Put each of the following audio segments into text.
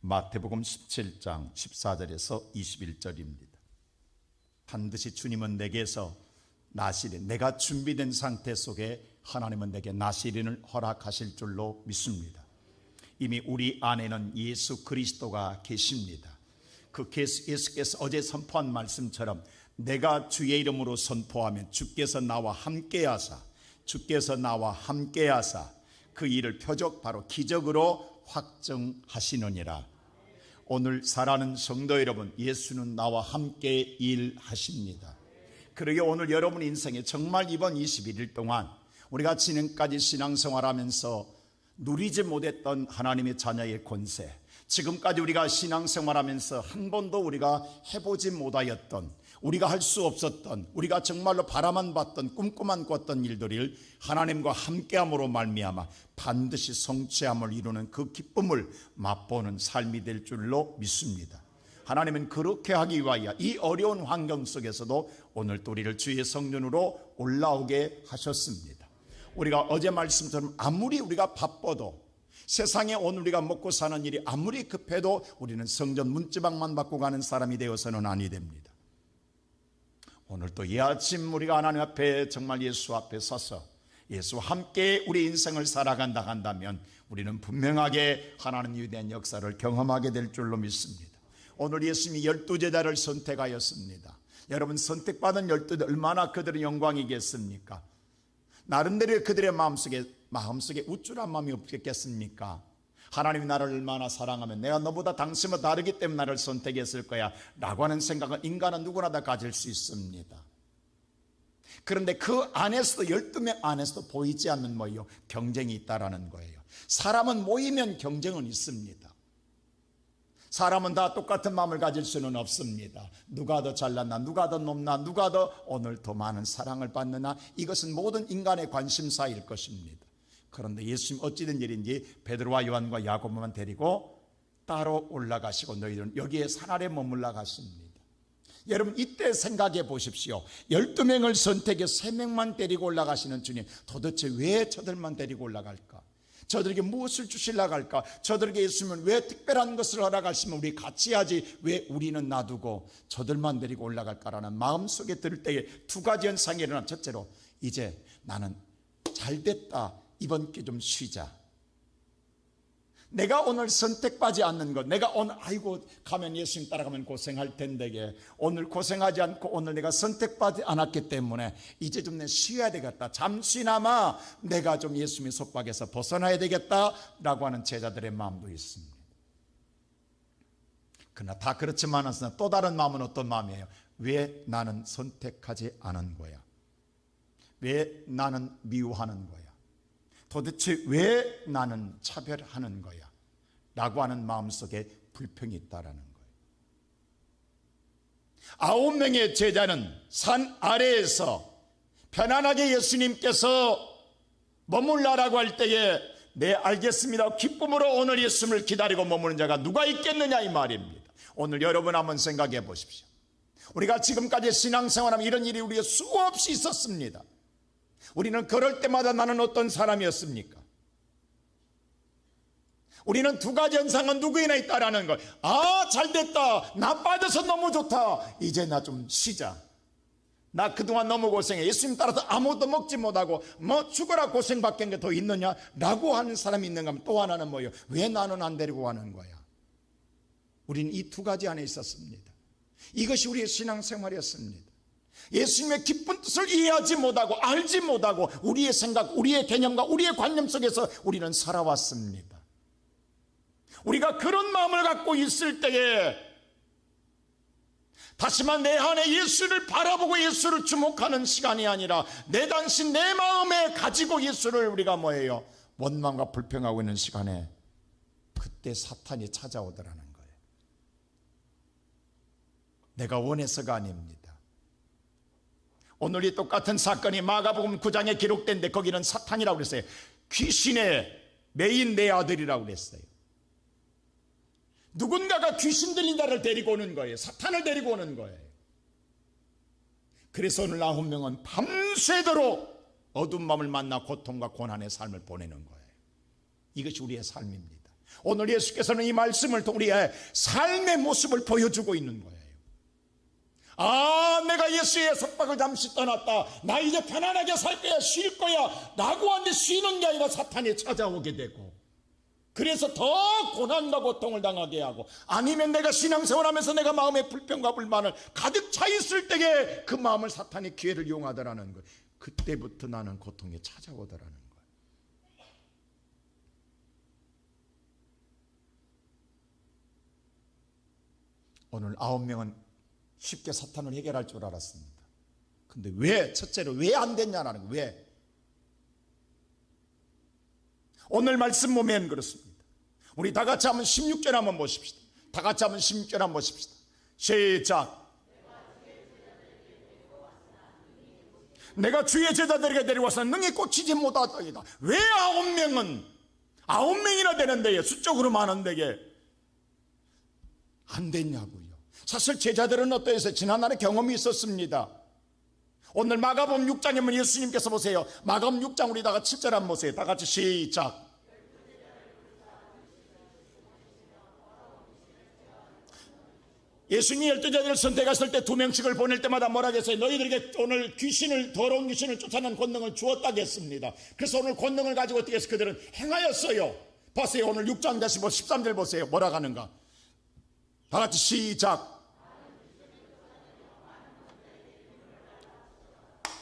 마태복음 17장 14절에서 21절입니다. 반드시 주님은 내게서 나시린, 내가 준비된 상태 속에 하나님은 내게 나시린을 허락하실 줄로 믿습니다. 이미 우리 안에는 예수 그리스도가 계십니다. 그 예수께서 어제 선포한 말씀처럼 내가 주의 이름으로 선포하면 주께서 나와 함께하사 그 일을 표적 바로 기적으로 확정하시느니라. 오늘 사랑하는 성도 여러분, 예수는 나와 함께 일하십니다. 그러게 오늘 여러분 인생에 정말 이번 21일 동안 우리가 지금까지 신앙생활하면서 누리지 못했던 하나님의 자녀의 권세, 지금까지 우리가 신앙생활하면서 한 번도 우리가 해보지 못하였던, 우리가 할 수 없었던, 우리가 정말로 바라만 봤던, 꿈꾸만 꿨던 일들을 하나님과 함께함으로 말미암아 반드시 성취함을 이루는 그 기쁨을 맛보는 삶이 될 줄로 믿습니다. 하나님은 그렇게 하기 위하여 이 어려운 환경 속에서도 오늘 또 우리를 주의 성전으로 올라오게 하셨습니다. 우리가 어제 말씀처럼 아무리 우리가 바빠도, 세상에 오늘 우리가 먹고 사는 일이 아무리 급해도 우리는 성전 문지방만 받고 가는 사람이 되어서는 아니 됩니다. 오늘 또 이 아침 우리가 하나님 앞에 정말 예수 앞에 서서 예수와 함께 우리 인생을 살아간다 한다면 우리는 분명하게 하나님의 위대한 역사를 경험하게 될 줄로 믿습니다. 오늘 예수님이 12제자를 선택하였습니다. 여러분, 선택받은 12제자 얼마나 그들의 영광이겠습니까? 나름대로 그들의 마음속에 우쭐한 마음이 없겠습니까? 하나님이 나를 얼마나 사랑하면 내가 너보다 당신과 다르기 때문에 나를 선택했을 거야 라고 하는 생각은 인간은 누구나 다 가질 수 있습니다. 그런데 그 안에서도 12명 안에서도 보이지 않는 뭐예요? 경쟁이 있다라는 거예요. 사람은 모이면 경쟁은 있습니다. 사람은 다 똑같은 마음을 가질 수는 없습니다. 누가 더 잘났나, 누가 더 높나, 누가 더 오늘 더 많은 사랑을 받느냐, 이것은 모든 인간의 관심사일 것입니다. 그런데 예수님 어찌된 일인지 베드로와 요한과 야고보만 데리고 따로 올라가시고 너희들은 여기에 산 아래 머물러 가십니다. 여러분, 이때 생각해 보십시오. 12명을 선택해서 3명만 데리고 올라가시는 주님, 도대체 왜 저들만 데리고 올라갈까? 저들에게 무엇을 주시려고 할까? 저들에게 예수님은 왜 특별한 것을 허락하시면 우리 같이 하지, 왜 우리는 놔두고 저들만 데리고 올라갈까라는 마음속에 들 때에 두 가지 현상이 일어나. 첫째로, 이제 나는 잘됐다, 이번 게 좀 쉬자. 내가 오늘 선택받지 않는 것, 내가 오늘 아이고 가면 예수님 따라가면 고생할 텐데 오늘 고생하지 않고 오늘 내가 선택받지 않았기 때문에 이제 좀 내 쉬어야 되겠다, 잠시나마 내가 좀 예수님의 속박에서 벗어나야 되겠다라고 하는 제자들의 마음도 있습니다. 그러나 다 그렇지만 또 다른 마음은 어떤 마음이에요? 왜 나는 선택하지 않은 거야? 왜 나는 미워하는 거야? 도대체 왜 나는 차별하는 거야? 라고 하는 마음속에 불평이 있다라는 거예요. 9명의 제자는 산 아래에서 편안하게 예수님께서 머물라라고 할 때에 네, 알겠습니다, 기쁨으로 오늘 예수님을 기다리고 머무는 자가 누가 있겠느냐 이 말입니다. 오늘 여러분 한번 생각해 보십시오. 우리가 지금까지 신앙생활하면 이런 일이 우리가 수없이 있었습니다. 우리는 그럴 때마다 나는 어떤 사람이었습니까? 우리는 두 가지 현상은 누구에나 있다라는 걸. 잘됐다, 나 빠져서 너무 좋다, 이제 나 좀 쉬자, 나 그동안 너무 고생해, 예수님 따라서 아무것도 먹지 못하고 뭐 죽어라 고생밖에 게 더 있느냐 라고 하는 사람이 있는가 하면, 또 하나는 뭐예요? 왜 나는 안 데리고 가는 거야? 우리는 이 두 가지 안에 있었습니다. 이것이 우리의 신앙생활이었습니다. 예수님의 기쁜 뜻을 이해하지 못하고 알지 못하고 우리의 생각, 우리의 개념과 우리의 관념 속에서 우리는 살아왔습니다. 우리가 그런 마음을 갖고 있을 때에 다시만 내 안에 예수를 바라보고 예수를 주목하는 시간이 아니라 내 당신 내 마음에 가지고 예수를 우리가 뭐예요? 원망과 불평하고 있는 시간에 그때 사탄이 찾아오더라는 거예요. 내가 원해서가 아닙니다. 오늘 이 똑같은 사건이 마가복음 9장에 기록된데 거기는 사탄이라고 그랬어요. 귀신의 메인 내 아들이라고 그랬어요. 누군가가 귀신 들린 자를 데리고 오는 거예요. 사탄을 데리고 오는 거예요. 그래서 오늘 9명은 밤새도록 어두운 밤을 만나 고통과 고난의 삶을 보내는 거예요. 이것이 우리의 삶입니다. 오늘 예수께서는 이 말씀을 통해 우리의 삶의 모습을 보여주고 있는 거예요. 아, 내가 예수의 속박을 잠시 떠났다, 나 이제 편안하게 살 거야, 쉴 거야 라고 하는데 쉬는 게 아니라 사탄이 찾아오게 되고, 그래서 더 고난과 고통을 당하게 하고, 아니면 내가 신앙생활하면서 내가 마음에 불평과 불만을 가득 차 있을 때에 그 마음을 사탄이 기회를 이용하더라는 거예요. 그때부터 나는 고통이 찾아오더라는 거예요. 오늘 9명은 쉽게 사탄을 해결할 줄 알았습니다. 근데 왜, 첫째로 왜 안 됐냐라는 거예요. 왜? 오늘 말씀 보면 그렇습니다. 우리 다 같이 한번 16절 한번 보십시다. 다 같이 한번 16절 한번 보십시다. 시작. 내가 주의 제자들에게 데려와서 능히 꽂히지 못하더이다. 왜 9명이나 되는데, 수적으로 많은데 안 됐냐고요. 사실 제자들은 어떠했어요? 지난날에 경험이 있었습니다. 오늘 마가복음 6장에 보면 예수님께서 보세요. 마가복음 6장 우리 다 같이 7절 한번 보세요. 다 같이 시작. 예수님이 12제자들을 선택했을 때 2명씩을 보낼 때마다 뭐라 했어요? 너희들에게 오늘 더러운 귀신을 쫓아내는 권능을 주었다겠습니다. 그래서 오늘 권능을 가지고 어떻게 해서 그들은 행하였어요. 보세요. 오늘 6장 다시 13절 보세요. 뭐라 하는가? 다 같이 시작.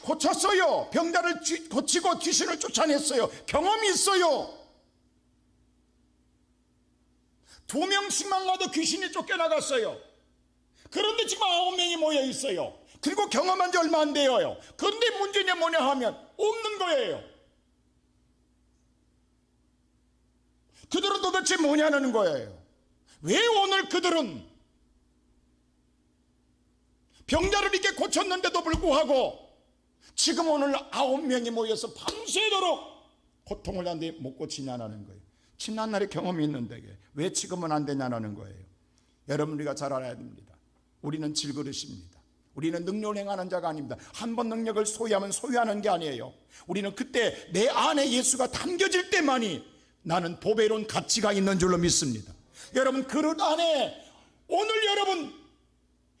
고쳤어요. 병자를 고치고 귀신을 쫓아냈어요. 경험이 있어요. 2명씩만 가도 귀신이 쫓겨나갔어요. 그런데 지금 9명이 모여 있어요. 그리고 경험한 지 얼마 안 돼요. 그런데 문제는 뭐냐 하면 없는 거예요. 그들은 도대체 뭐냐는 거예요. 왜 오늘 그들은 병자를 이렇게 고쳤는데도 불구하고 지금 오늘 9명이 모여서 밤새도록 고통을 하는데 못 고치냐는 거예요. 지난날에 경험이 있는데 왜 지금은 안 되냐는 거예요. 여러분, 우리가 잘 알아야 됩니다. 우리는 질그릇입니다. 우리는 능력을 행하는 자가 아닙니다. 한 번 능력을 소유하면 소유하는 게 아니에요. 우리는 그때 내 안에 예수가 담겨질 때만이 나는 보배로운 가치가 있는 줄로 믿습니다. 여러분, 그릇 안에 오늘 여러분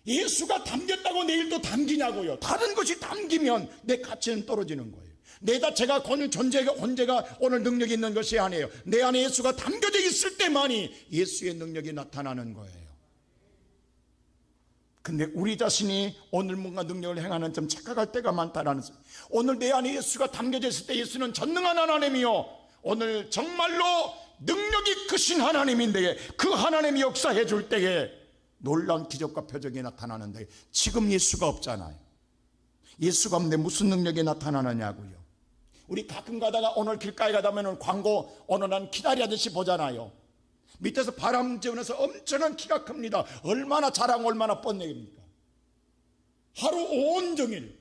예수가 담겼다고 내일도 담기냐고요. 다른 것이 담기면 내 가치는 떨어지는 거예요. 내 자체가 존재가 오늘 능력이 있는 것이 아니에요. 내 안에 예수가 담겨져 있을 때만이 예수의 능력이 나타나는 거예요. 근데 우리 자신이 오늘 뭔가 능력을 행하는 점 착각할 때가 많다라는 거예요. 오늘 내 안에 예수가 담겨져 있을 때 예수는 전능한 하나님이요, 오늘 정말로 능력이 크신 하나님인데 그 하나님이 역사해 줄 때에 놀라운 기적과 표적이 나타나는데 지금 예수가 없잖아요. 예수가 없는데 무슨 능력이 나타나느냐고요. 우리 가끔 가다가 오늘 길가에 가다 보면 광고 어느 날 기다리듯이 보잖아요. 밑에서 바람 지으면서 엄청난 키가 큽니다. 얼마나 자랑, 얼마나 뻔내깁니까? 하루 온종일.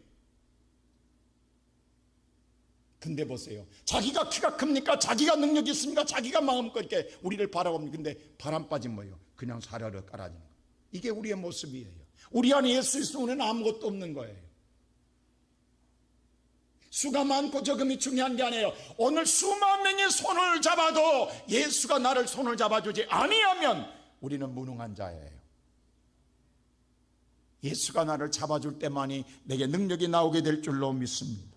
근데 보세요. 자기가 키가 큽니까? 자기가 능력이 있습니까? 자기가 마음껏 이렇게 우리를 바라봅니다. 근데 바람 빠진 뭐예요? 그냥 사려를 깔아지는 거예요. 이게 우리의 모습이에요. 우리 안에 예수 있으면 아무것도 없는 거예요. 수가 많고 적음이 중요한 게 아니에요. 오늘 수만 명의 손을 잡아도 예수가 나를 손을 잡아주지 아니하면 우리는 무능한 자예요. 예수가 나를 잡아줄 때만이 내게 능력이 나오게 될 줄로 믿습니다.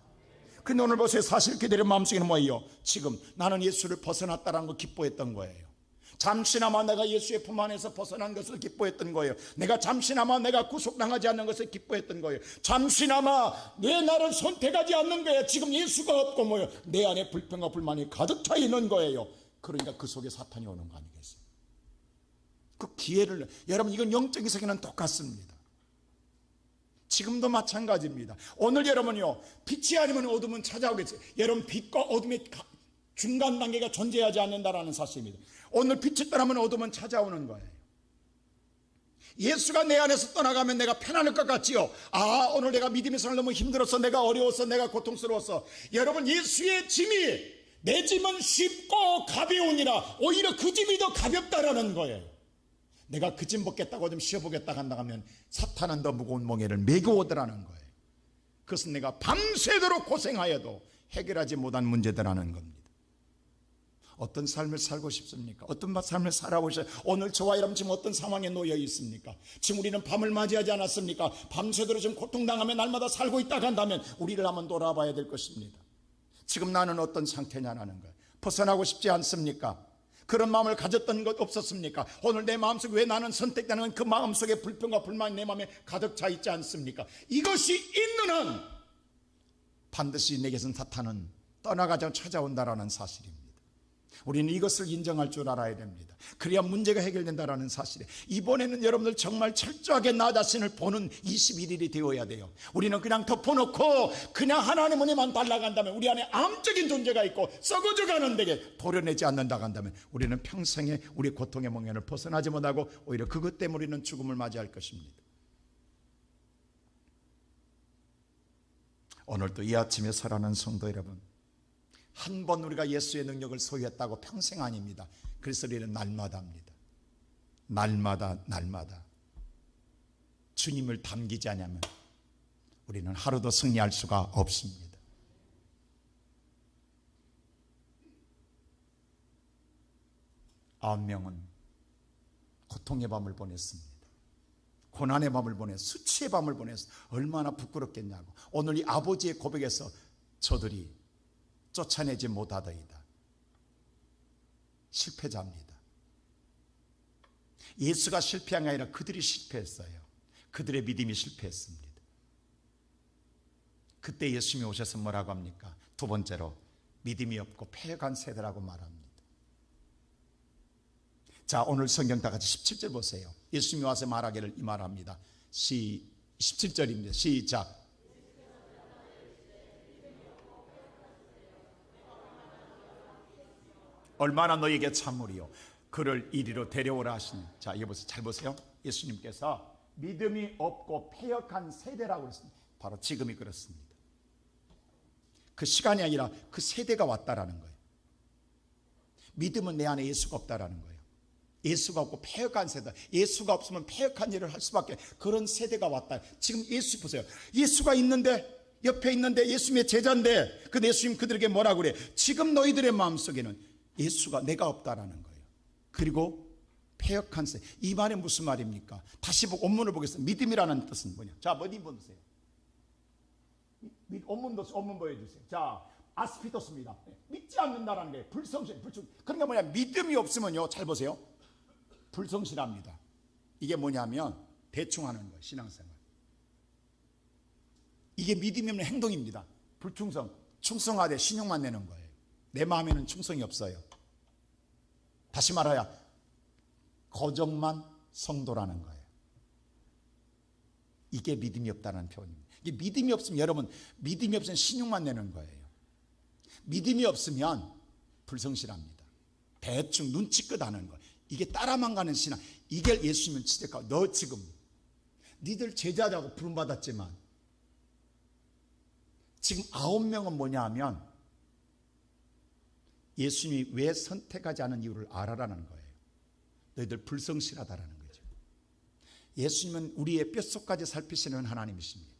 근데 오늘 보세요. 사실 그들의 마음속에는 뭐예요? 지금 나는 예수를 벗어났다는 걸 기뻐했던 거예요. 잠시나마 내가 예수의 품 안에서 벗어난 것을 기뻐했던 거예요. 내가 잠시나마 내가 구속당하지 않는 것을 기뻐했던 거예요. 잠시나마 내 나를 선택하지 않는 거예요. 지금 예수가 없고 뭐예요? 내 안에 불평과 불만이 가득 차 있는 거예요. 그러니까 그 속에 사탄이 오는 거 아니겠어요? 그 기회를, 여러분, 이건 영적인 세계는 똑같습니다. 지금도 마찬가지입니다. 오늘 여러분요, 빛이 아니면 어둠은 찾아오겠어요. 여러분, 빛과 어둠의 중간 단계가 존재하지 않는다라는 사실입니다. 오늘 빛이 떠나면 어둠은 찾아오는 거예요. 예수가 내 안에서 떠나가면 내가 편안할 것 같지요. 아, 오늘 내가 믿음의 생활 너무 힘들었어, 내가 어려웠어, 내가 고통스러웠어. 여러분, 예수의 짐이, 내 짐은 쉽고 가벼우니라. 오히려 그 짐이 더 가볍다라는 거예요. 내가 그 짐 벗겠다고 좀 쉬어보겠다 한다 하면 사탄은 더 무거운 멍에를 메고 오더라는 거예요. 그것은 내가 밤새도록 고생하여도 해결하지 못한 문제더라는 겁니다. 어떤 삶을 살고 싶습니까? 어떤 삶을 살아보셔요? 오늘 저와 여러분 지금 어떤 상황에 놓여 있습니까? 지금 우리는 밤을 맞이하지 않았습니까? 밤새도록 지금 고통당하며 날마다 살고 있다고 한다면 우리를 한번 돌아봐야 될 것입니다. 지금 나는 어떤 상태냐는 거예요. 벗어나고 싶지 않습니까? 그런 마음을 가졌던 것 없었습니까? 오늘 내 마음속에 왜 나는 선택되는 그 마음속에 불평과 불만이 내 마음에 가득 차 있지 않습니까? 이것이 있는 한 반드시 내게선 사탄은 떠나가자 찾아온다라는 사실입니다. 우리는 이것을 인정할 줄 알아야 됩니다. 그래야 문제가 해결된다라는 사실에 이번에는 여러분들 정말 철저하게 나 자신을 보는 21일이 되어야 돼요. 우리는 그냥 덮어놓고 그냥 하나님 은혜만 달라간다면, 우리 안에 암적인 존재가 있고 썩어져가는 데게 도려내지 않는다고 한다면 우리는 평생에 우리 고통의 몽연을 벗어나지 못하고 오히려 그것 때문에 우리는 죽음을 맞이할 것입니다. 오늘도 이 아침에 살아난 성도 여러분, 한 번 우리가 예수의 능력을 소유했다고 평생 아닙니다. 그래서 우리는 날마다 합니다. 날마다 주님을 담기지 않으면 우리는 하루도 승리할 수가 없습니다. 아홉 명은 고통의 밤을 보냈습니다. 고난의 밤을 보냈어. 수치의 밤을 보냈어. 얼마나 부끄럽겠냐고. 오늘 이 아버지의 고백에서 저들이 쫓아내지 못하더이다. 실패자입니다. 예수가 실패한 게 아니라 그들이 실패했어요. 그들의 믿음이 실패했습니다. 그때 예수님이 오셔서 뭐라고 합니까? 두 번째로 믿음이 없고 패역한 세대라고 말합니다. 자, 오늘 성경 다 같이 17절 보세요. 예수님이 와서 말하기를 이 말합니다. 17절입니다. 시작. 얼마나 너에게 참으리요 그를 이리로 데려오라 하시니. 자, 이거 보세요. 잘 보세요. 예수님께서 믿음이 없고 패역한 세대라고 했습니다. 바로 지금이 그렇습니다. 그 시간이 아니라 그 세대가 왔다라는 거예요. 믿음은 내 안에 예수가 없다라는 거예요. 예수가 없고 패역한 세대, 예수가 없으면 패역한 일을 할 수밖에, 그런 세대가 왔다. 지금 예수 보세요. 예수가 있는데, 옆에 있는데, 예수님의 제자인데, 그 예수님 그들에게 뭐라 그래? 지금 너희들의 마음속에는 예수가 내가 없다라는 거예요. 그리고 패역한 세대. 이 말이 무슨 말입니까? 다시 원문을 보겠습니다. 믿음이라는 뜻은 뭐냐? 자, 어디 보세요. 원문 보여주세요. 자, 아스피토스입니다. 믿지 않는다라는 게 불성실, 불충. 그러니까 뭐냐? 믿음이 없으면요, 잘 보세요. 불성실합니다. 이게 뭐냐면 대충 하는 거예요. 신앙생활. 이게 믿음이 없는 행동입니다. 불충성, 충성하되 신용만 내는 거예요. 내 마음에는 충성이 없어요. 다시 말하여 거정만 성도라는 거예요. 이게 믿음이 없다는 표현입니다. 이게 믿음이 없으면, 여러분, 믿음이 없으면 신용만 내는 거예요. 믿음이 없으면 불성실합니다. 대충 눈치껏 하는 거예요. 이게 따라만 가는 신앙. 이게 예수님은 지적하고, 너 지금 니들 제자라고 부름받았지만 지금 9명은 뭐냐 하면 예수님이 왜 선택하지 않은 이유를 알아라는 거예요. 너희들 불성실하다라는 거죠. 예수님은 우리의 뼛속까지 살피시는 하나님이십니다.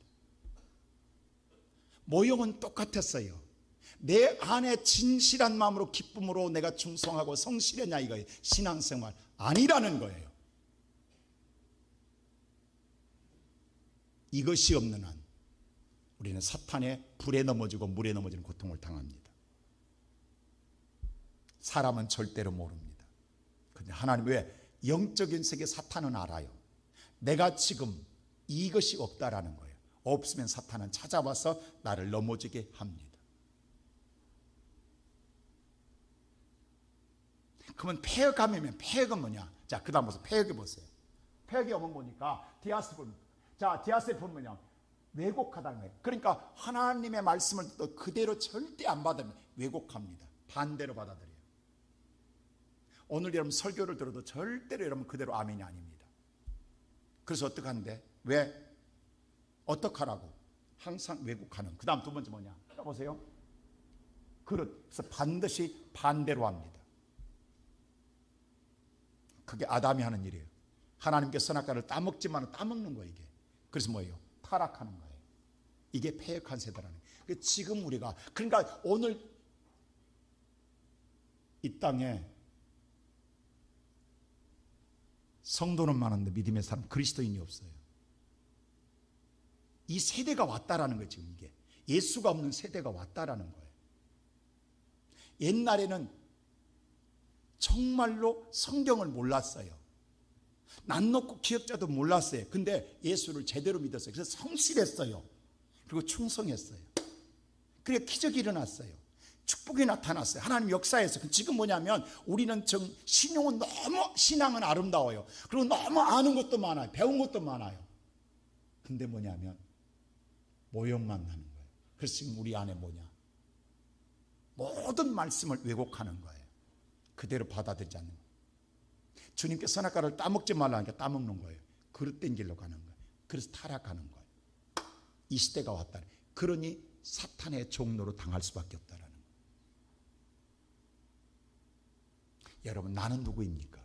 모형은 똑같았어요. 내 안에 진실한 마음으로 기쁨으로 내가 충성하고 성실했냐 이거예요. 신앙생활 아니라는 거예요. 이것이 없는 한 우리는 사탄의 불에 넘어지고 물에 넘어지는 고통을 당합니다. 사람은 절대로 모릅니다. 그런데 하나님, 왜? 영적인 세계 사탄은 알아요. 내가 지금 이것이 없다라는 거예요. 없으면 사탄은 찾아와서 나를 넘어지게 합니다. 그러면 패역감이면, 패역은 뭐냐? 자, 그 다음 보세요. 패역이 보세요. 패역이 오면 보니까 디아스폰. 자, 디아스폰 뭐냐? 왜곡하다는 거예요. 그러니까 하나님의 말씀을 또 그대로 절대 안 받으면 왜곡합니다. 반대로 받아들여요. 오늘 여러분 설교를 들어도 절대로 여러분 그대로 아멘이 아닙니다. 그래서 어떡하는데? 왜? 어떡하라고? 항상 왜곡하는. 그 다음 두 번째 뭐냐? 보세요. 그래서 반드시 반대로 합니다. 그게 아담이 하는 일이에요. 하나님께 선악과를 따먹지만 따먹는 거예요, 이게. 그래서 뭐예요? 타락하는 거예요. 이게 패역한 세대라는 거예요. 지금 우리가, 그러니까 오늘 이 땅에 성도는 많은데 믿음의 사람, 그리스도인이 없어요. 이 세대가 왔다라는 거예요. 지금 이게 예수가 없는 세대가 왔다라는 거예요. 옛날에는 정말로 성경을 몰랐어요. 난 놓고 기억자도 몰랐어요. 근데 예수를 제대로 믿었어요. 그래서 성실했어요. 그리고 충성했어요. 그래서 기적이 일어났어요. 축복이 나타났어요. 하나님 역사에서. 지금 뭐냐면 우리는 신용은 너무, 신앙은 아름다워요. 그리고 너무 아는 것도 많아요. 배운 것도 많아요. 근데 뭐냐면 모형만 하는 거예요. 그래서 지금 우리 안에 뭐냐, 모든 말씀을 왜곡하는 거예요. 그대로 받아들이지 않는 거예요. 주님께서 선악과를 따먹지 말라니까 따먹는 거예요. 그릇 땡기려고 가는 거예요. 그래서 타락하는 거예요. 이 시대가 왔다. 그러니 사탄의 종로로 당할 수밖에 없다라는 거예요. 여러분, 나는 누구입니까?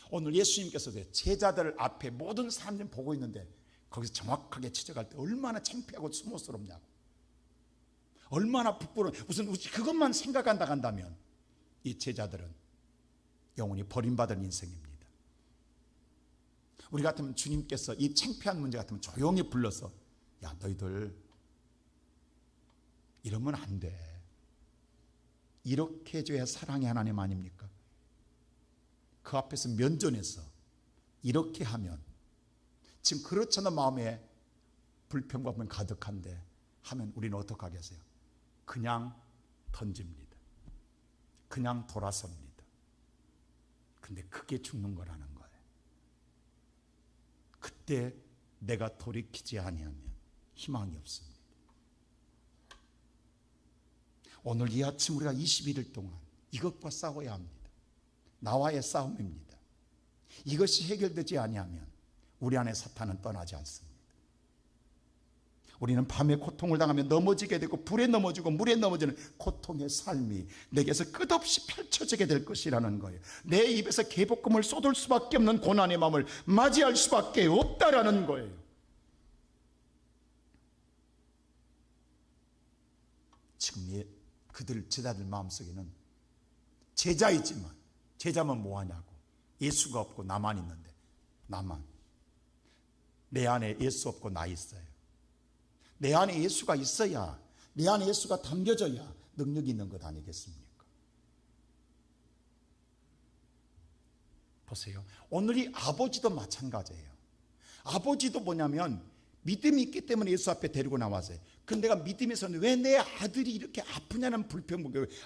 오늘 예수님께서 제자들 앞에 모든 사람들이 보고 있는데 거기서 정확하게 지적할 때 얼마나 창피하고 수모스럽냐고, 얼마나 부끄러운, 무슨 그것만 생각한다 한다면 이 제자들은 영원히 버림받은 인생입니다. 우리 같으면 주님께서 이 창피한 문제 같으면 조용히 불러서, 야, 너희들 이러면 안 돼, 이렇게 해줘야 사랑의 하나님 아닙니까? 그 앞에서 면전에서 이렇게 하면, 지금 그렇잖아, 마음에 불평과 불만 가득한데 하면 우리는 어떻게 하겠어요? 그냥 던집니다. 그냥 돌아섭니다. 근데 그게 죽는 거라는 거예요. 그때 내가 돌이키지 아니하면 희망이 없습니다. 오늘 이 아침 우리가 21일 동안 이것과 싸워야 합니다. 나와의 싸움입니다. 이것이 해결되지 아니하면 우리 안에 사탄은 떠나지 않습니다. 우리는 밤에 고통을 당하며 넘어지게 되고 불에 넘어지고 물에 넘어지는 고통의 삶이 내게서 끝없이 펼쳐지게 될 것이라는 거예요. 내 입에서 계복금을 쏟을 수밖에 없는 고난의 마음을 맞이할 수밖에 없다라는 거예요. 지금 그들 제자들 마음속에는 제자이지만, 제자면 뭐하냐고, 예수가 없고 나만 있는데, 나만, 내 안에 예수 없고 나 있어요. 내 안에 예수가 있어야, 내 안에 예수가 담겨져야 능력이 있는 것 아니겠습니까? 보세요. 오늘 이 아버지도 마찬가지예요. 아버지도 뭐냐면 믿음이 있기 때문에 예수 앞에 데리고 나왔어요. 근데 내가 믿음이 있었는데 왜 내 아들이 이렇게 아프냐는 불평.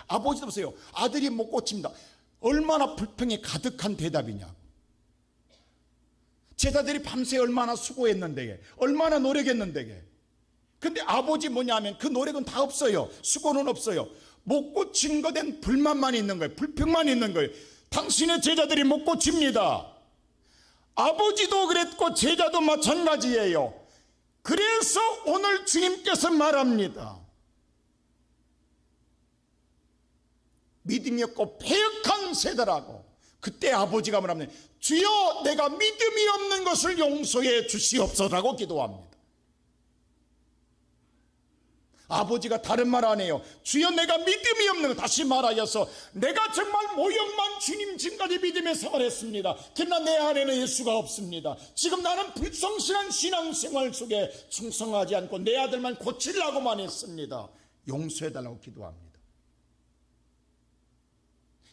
아버지도 보세요. 아들이 못 고칩니다. 얼마나 불평이 가득한 대답이냐. 제자들이 밤새 얼마나 수고했는데, 얼마나 노력했는데. 근데 아버지 뭐냐면 그 노력은 다 없어요. 수고는 없어요. 못 고친 것엔 불만만 있는 거예요. 불평만 있는 거예요. 당신의 제자들이 못 고칩니다. 아버지도 그랬고 제자도 마찬가지예요. 그래서 오늘 주님께서 말합니다. 믿음이 없고 패역한 세대라고. 그때 아버지가 말합니다. 주여, 내가 믿음이 없는 것을 용서해 주시옵소서라고 기도합니다. 아버지가 다른 말 안 해요. 주여, 내가 믿음이 없는 것. 다시 말하여서 내가 정말 모형만 주님 지금까지 믿음의 생활을 했습니다. 그러나 내 안에는 예수가 없습니다. 지금 나는 불성실한 신앙생활 속에 충성하지 않고 내 아들만 고치려고만 했습니다. 용서해달라고 기도합니다.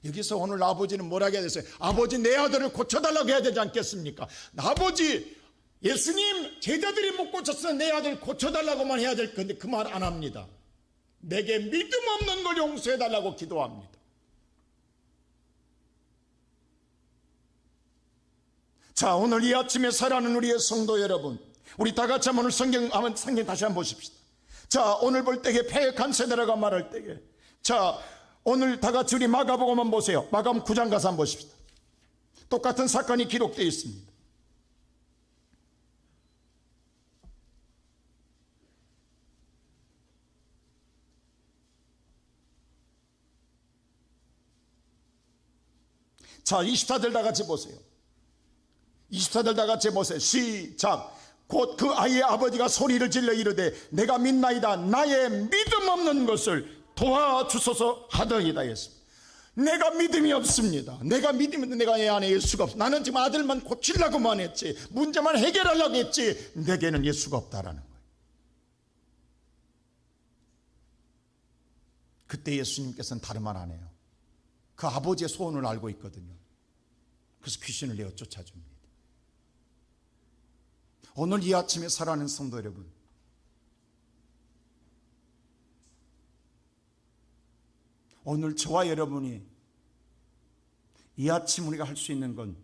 여기서 오늘 아버지는 뭐라고 해야 되겠어요? 아버지, 내 아들을 고쳐달라고 해야 되지 않겠습니까? 아버지, 예수님, 제자들이 못 고쳤으면 내 아들 고쳐달라고만 해야 될 건데 그 말 안 합니다. 내게 믿음 없는 걸 용서해달라고 기도합니다. 자, 오늘 이 아침에 살아가는 우리의 성도 여러분, 우리 다 같이 오늘 성경 다시 한번 보십시다. 자, 오늘 볼 때에 패역한 세대라고 말할 때에, 자, 오늘 다 같이 우리 마가복음만 보세요. 마가복음 9장 가서 한번 보십시다. 똑같은 사건이 기록되어 있습니다. 자, 24절 다 같이 보세요. 24절 다 같이 보세요. 시작. 곧 그 아이의 아버지가 소리를 질러 이르되 내가 믿나이다 나의 믿음 없는 것을 도와주소서 하더이다 했습니다. 내가 믿음이 없습니다. 내가 믿음이 없는데 내가 애 안에 예수가 없어. 나는 지금 아들만 고치려고만 했지, 문제만 해결하려고 했지, 내게는 예수가 없다라는 거예요. 그때 예수님께서는 다른 말 안 해요. 그 아버지의 소원을 알고 있거든요. 그래서 귀신을 내어 쫓아줍니다. 오늘 이 아침에 살아가는 성도 여러분, 오늘 저와 여러분이 이 아침 우리가 할 수 있는 건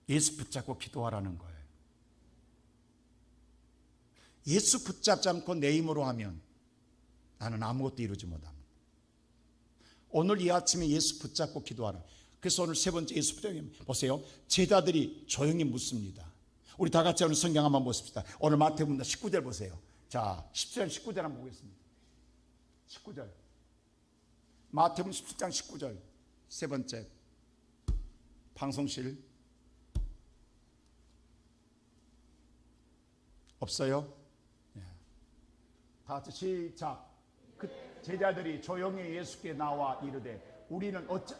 예수 붙잡고 기도하라는 거예요. 예수 붙잡지 않고 내 힘으로 하면 나는 아무것도 이루지 못합니다. 오늘 이 아침에 예수 붙잡고 기도하라. 그래서 오늘 세 번째 예수 붙잡기, 보세요. 제자들이 조용히 묻습니다. 우리 다 같이 오늘 성경 한번 보십시다. 오늘 마태복음 19절 보세요. 자, 10절 19절 한번 보겠습니다. 19절. 마태복음 17장 19절. 세 번째. 방송실 없어요? 예. 다 같이 시작. 그 제자들이 조용히 예수께 나와 이르되 우리는 어찌,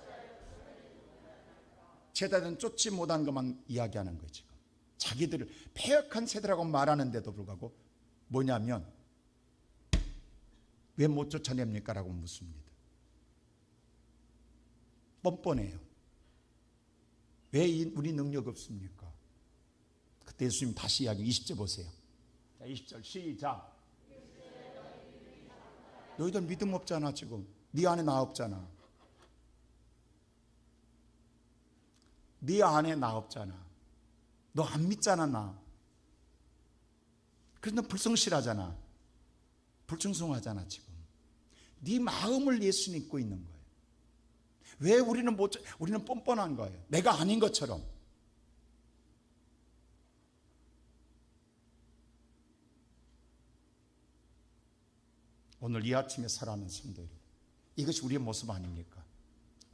제자들은 쫓지 못한 것만 이야기하는 거예요. 지금 자기들을 패역한 세대라고 말하는데도 불구하고 뭐냐면 왜 못 쫓아냅니까? 라고 묻습니다. 뻔뻔해요. 왜 우리 능력 없습니까? 그때 예수님 다시 이야기 20절 보세요. 자, 20절 시작. 너희들 믿음 없잖아. 지금 네 안에 나 없잖아. 네 안에 나 없잖아. 너 안 믿잖아 나. 그래서 너 불성실하잖아. 불충성하잖아. 지금 네 마음을 예수 믿고 있는 거예요. 왜 우리는 우리는 뻔뻔한 거예요. 내가 아닌 것처럼. 오늘 이 아침에 살아가는 성도 여러분, 이것이 우리의 모습 아닙니까?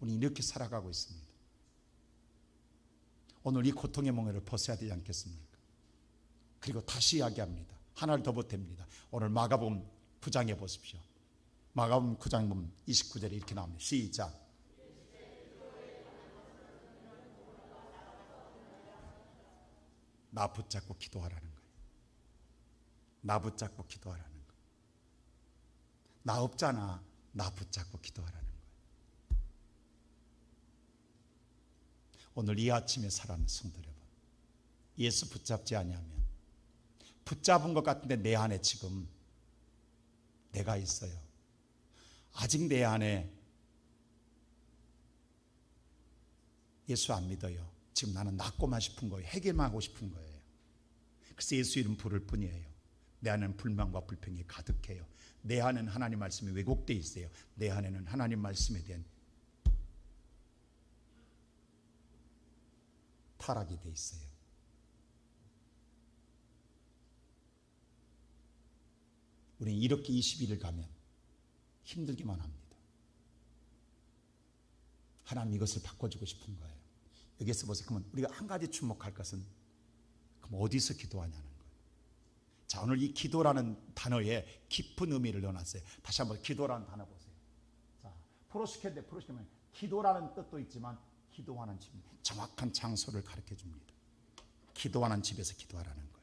우리 이렇게 살아가고 있습니다. 오늘 이 고통의 멍에를 벗어야 되지 않겠습니까? 그리고 다시 이야기합니다. 하나를 더 보탭니다. 오늘 마가복음 9장에 보십시오. 마가복음 9장 보면 29절에 이렇게 나옵니다. 시작. 나 붙잡고 기도하라는 거예요. 나 붙잡고 기도하라는 거예요. 나 없잖아. 나 붙잡고 기도하라는 거예요. 오늘 이 아침에 살아가는 성도 여러분, 예수 붙잡지 아니하면 붙잡은 것 같은데 내 안에 지금 내가 있어요. 아직 내 안에 예수 안 믿어요. 지금 나는 낫고만 싶은 거예요. 해결만 하고 싶은 거예요. 그래서 예수 이름 부를 뿐이에요. 내 안에는 불만과 불평이 가득해요. 내 안에는 하나님 말씀이 왜곡되어 있어요. 내 안에는 하나님 말씀에 대한 타락이 되어 있어요. 우리는 이렇게 21일 가면 힘들기만 합니다. 하나님 이것을 바꿔주고 싶은 거예요. 여기서 보세요. 그러면 우리가 한 가지 주목할 것은 그럼 어디서 기도하냐는 거예요. 자, 오늘 이 기도라는 단어에 깊은 의미를 넣어놨어요. 다시 한번 기도라는 단어 보세요. 자, 프로시케인데 프로시케는 기도라는 뜻도 있지만 기도하는 집, 정확한 장소를 가르쳐 줍니다. 기도하는 집에서 기도하라는 거예요.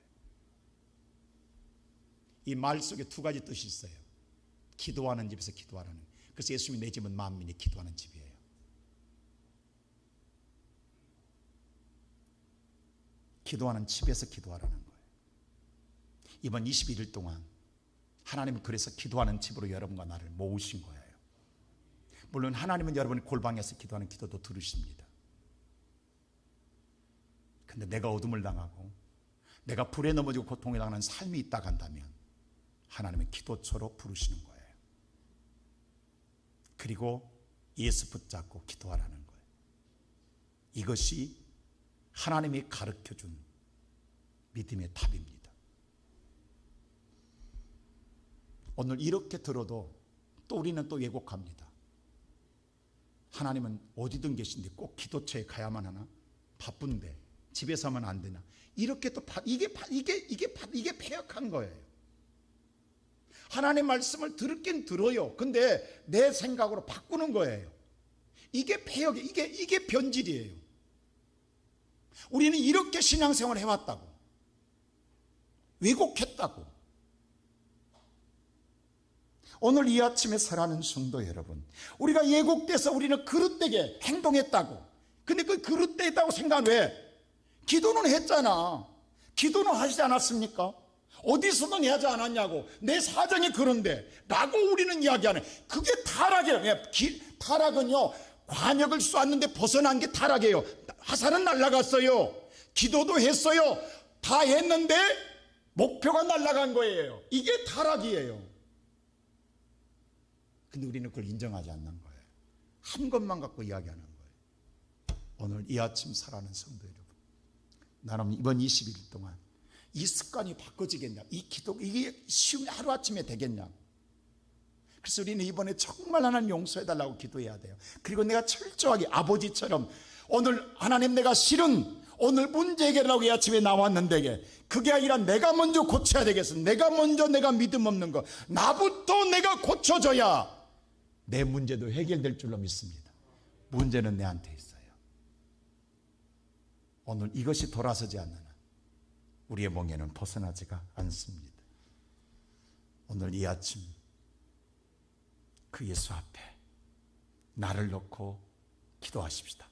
이 말 속에 두 가지 뜻이 있어요. 기도하는 집에서 기도하라는 거예요. 그래서 예수님이 내 집은 만민이 기도하는 집이에요. 기도하는 집에서 기도하라는 거예요. 이번 21일 동안 하나님은 그래서 기도하는 집으로 여러분과 나를 모으신 거예요. 물론 하나님은 여러분이 골방에서 기도하는 기도도 들으십니다. 근데 내가 어둠을 당하고 내가 불에 넘어지고 고통에 당하는 삶이 있다 간다면 하나님은 기도처로 부르시는 거예요. 그리고 예수 붙잡고 기도하라는 거예요. 이것이 하나님이 가르쳐준 믿음의 답입니다. 오늘 이렇게 들어도 또 우리는 또 왜곡합니다. 하나님은 어디든 계신데 꼭 기도처에 가야만 하나? 바쁜데 집에서 하면 안 되나? 이렇게 또 이게 패역한 거예요. 하나님의 말씀을 들었긴 들어요. 근데 내 생각으로 바꾸는 거예요. 이게 패역이 이게 변질이에요. 우리는 이렇게 신앙생활을 해왔다고, 왜곡했다고. 오늘 이 아침에 사랑하는 성도 여러분, 우리가 예곡돼서 우리는 그릇되게 행동했다고. 근데 그 그릇되다고 생각은 왜? 기도는 했잖아. 기도는 하시지 않았습니까? 어디서든 하지 않았냐고. 내 사정이 그런데 라고 우리는 이야기하네. 그게 타락이에요. 타락은요, 관역을 쏘았는데 벗어난 게 타락이에요. 화살은 날아갔어요. 기도도 했어요. 다 했는데 목표가 날아간 거예요. 이게 타락이에요. 근데 우리는 그걸 인정하지 않는 거예요. 한 것만 갖고 이야기하는 거예요. 오늘 이 아침 살아가는 성도 여러분, 나는 이번 20일 동안 이 습관이 바꿔지겠냐, 이 기도 이게 쉬운 하루아침에 되겠냐. 그래서 우리는 이번에 정말 하나님 용서해달라고 기도해야 돼요. 그리고 내가 철저하게 아버지처럼 오늘 하나님, 내가 실은 오늘 문제 해결하고 이 아침에 나왔는데 그게 아니라 내가 먼저 고쳐야 되겠어. 내가 먼저 내가 믿음 없는 거 나부터 내가 고쳐줘야 내 문제도 해결될 줄로 믿습니다. 문제는 내한테 있어요. 오늘 이것이 돌아서지 않는 한 우리의 몽에는 벗어나지가 않습니다. 오늘 이 아침 그 예수 앞에 나를 놓고 기도하십시다.